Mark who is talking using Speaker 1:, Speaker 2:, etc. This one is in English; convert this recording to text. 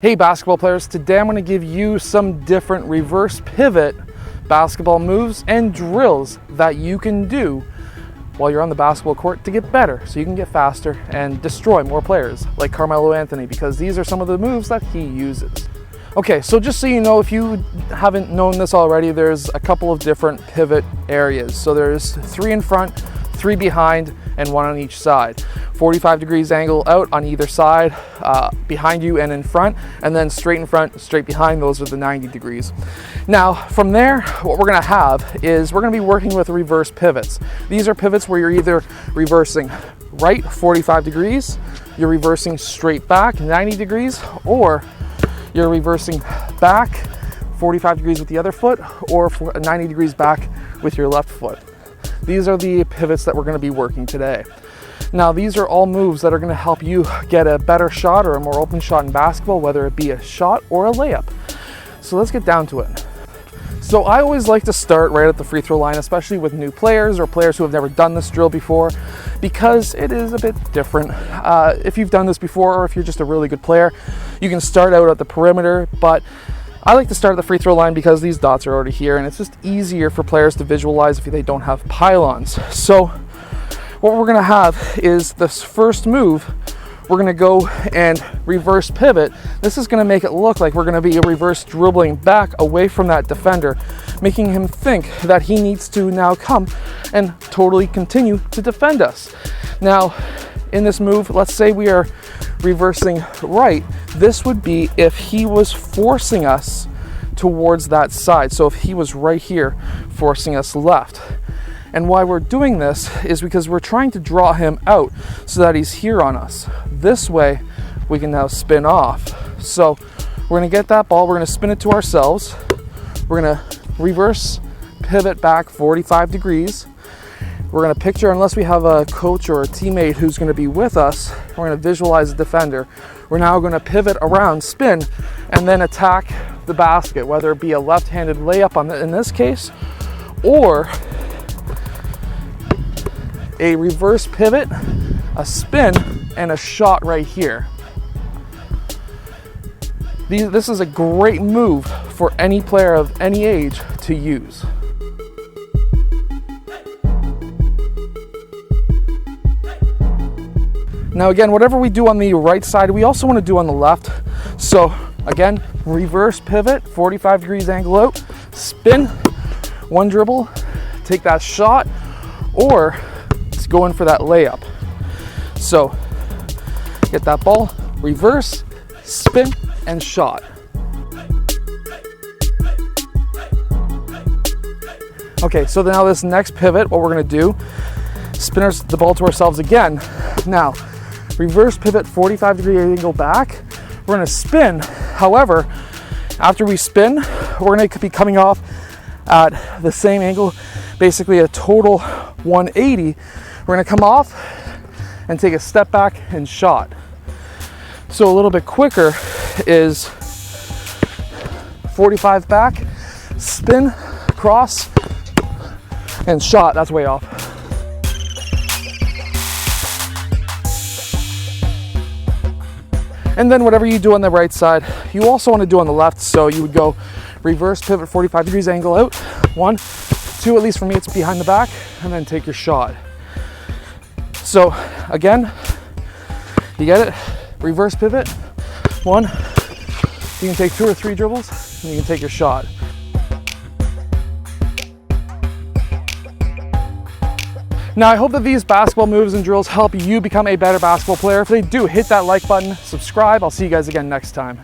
Speaker 1: Hey basketball players, today I'm going to give you some different reverse pivot basketball moves and drills that you can do while you're on the basketball court to get better, so you can get faster and destroy more players like Carmelo Anthony, because these are some of the moves that he uses. Okay, so just so you know, if you haven't known this already, there's a couple of different pivot areas. So there's 3 in front, 3 behind, and 1 on each side. 45 degrees angle out on either side, behind you and in front, and then straight in front, straight behind. Those are the 90 degrees. Now, from there, what we're gonna have is we're gonna be working with reverse pivots. These are pivots where you're either reversing right 45 degrees, you're reversing straight back 90 degrees, or you're reversing back 45 degrees with the other foot, or 90 degrees back with your left foot. These are the pivots that we're going to be working today. Now, these are all moves that are going to help you get a better shot or a more open shot in basketball, whether it be a shot or a layup. So let's get down to it. So I always like to start right at the free throw line, especially with new players or players who have never done this drill before, because it is a bit different. If you've done this before, or if you're just a really good player, you can start out at the perimeter, but I like to start at the free throw line because these dots are already here and it's just easier for players to visualize if they don't have pylons. So what we're gonna have is this first move. We're gonna go and reverse pivot. This is gonna make it look like we're gonna be reverse dribbling back away from that defender, making him think that he needs to now come and totally continue to defend us. Now, in this move, let's say we are reversing right. This would be if he was forcing us towards that side. So if he was right here forcing us left. And why we're doing this is because we're trying to draw him out so that he's here on us. This way we can now spin off. So we're gonna get that ball, we're gonna spin it to ourselves. We're gonna reverse pivot back 45 degrees. We're gonna picture, unless we have a coach or a teammate who's gonna be with us, we're gonna visualize the defender. We're now gonna pivot around, spin, and then attack the basket, whether it be a left-handed layup in this case, or a reverse pivot, a spin, and a shot right here. This is a great move for any player of any age to use. Now again, whatever we do on the right side, we also want to do on the left. So again, reverse pivot, 45 degrees angle out, spin, 1 dribble, take that shot, or let's go in for that layup. So get that ball, reverse, spin, and shot. Okay, so now this next pivot, what we're gonna do, spin the ball to ourselves again. Now, reverse pivot 45 degree angle back. We're gonna spin. However, after we spin, we're gonna be coming off at the same angle, basically a total 180. We're gonna come off and take a step back and shot. So a little bit quicker is 45 back, spin, cross, and shot. That's way off. And then whatever you do on the right side, you also want to do on the left. So you would go reverse pivot 45 degrees angle out. 1, 2, at least for me, it's behind the back, and then take your shot. So again, you get it? Reverse pivot, 1, you can take 2 or 3 dribbles, and you can take your shot. Now, I hope that these basketball moves and drills help you become a better basketball player. If they do, hit that like button, subscribe. I'll see you guys again next time.